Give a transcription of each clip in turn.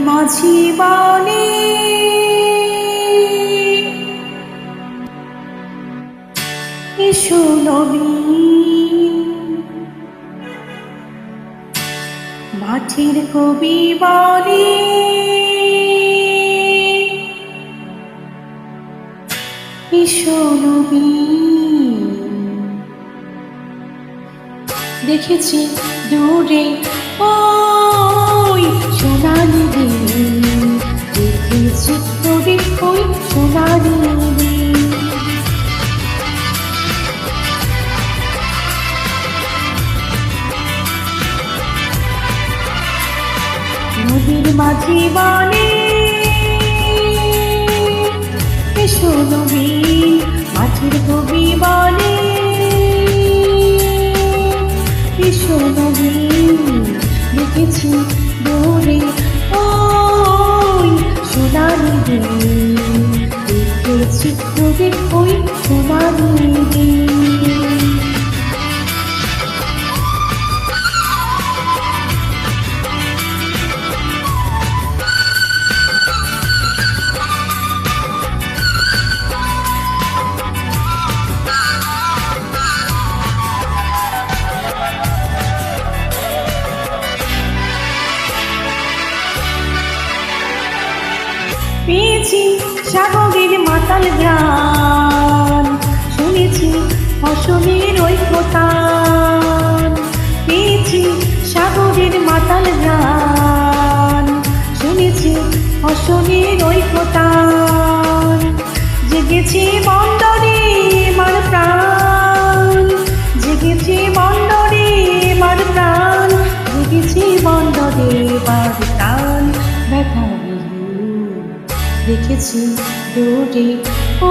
মাঝি বলে এসো নবীন, মাটির কবি বলে এসো নবীন। দেখেছি দূরে ওই সোনালি দিন, দেখেছি দূরে ওই সোনালি দিন। নদীর মাঝি বলে এসো নবীন, মাটির কবি বলে এসো নবীন। দেখেছি দূরে ওই সোনালি দিন, দেখেছি দূরে ওই সোনালি দিন। পেয়েছি সাগরের মাতাল গান, শুনেছি ফসলের ঐক্যতান। পেয়েছি সাগরের মাতাল গান, শুনেছি ফসলের ঐক্যতান। জেগেছি বন্দরে মার প্রাণ, জেগেছি বন্দরে মার প্রাণ, জেগেছি বন্দরে মার প্রাণ। ব্যথা দেখেছি দূরে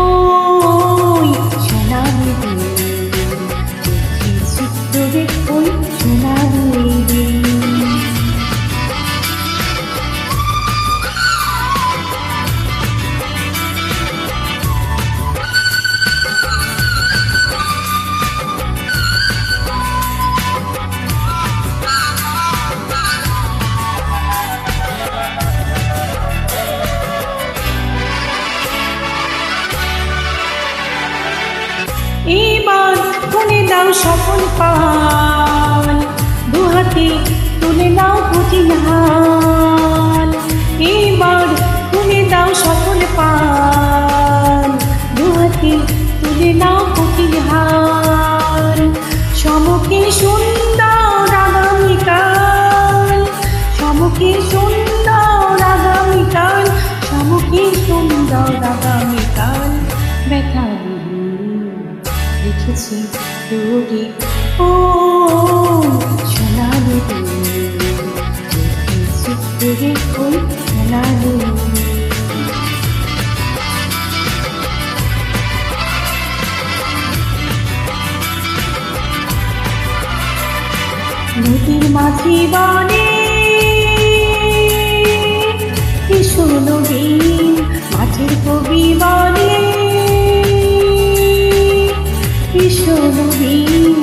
ওই সোনালি দিন, দেখেছি দূরে ওই সোনালি দিন। এবার খুলে দাও সকল পাল, দুহাতে তুলে নাও কঠিন হাল। এবার খুলে দাও সকল পাল, দুহাতে তুলে নাও কঠিন হাল। সমকে সুন্দর আগামীকাল, সমকে সুন্দর আগামীকাল, সমকে সুন্দর আগামীকাল। ব্যথা দেখেছি দূরে ওই সোনালি দিন, দেখেছি দূরে ওই সোনালি দিন। নদীর মাঝি বলে এসো নবীন, মাটির কবি বলে এসো নবীন।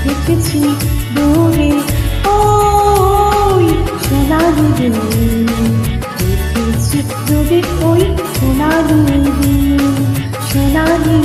দেখেছি দূরে ওই সোনালি দিন, দেখেছি দূরে ওই সোনালি দিন, সোনালি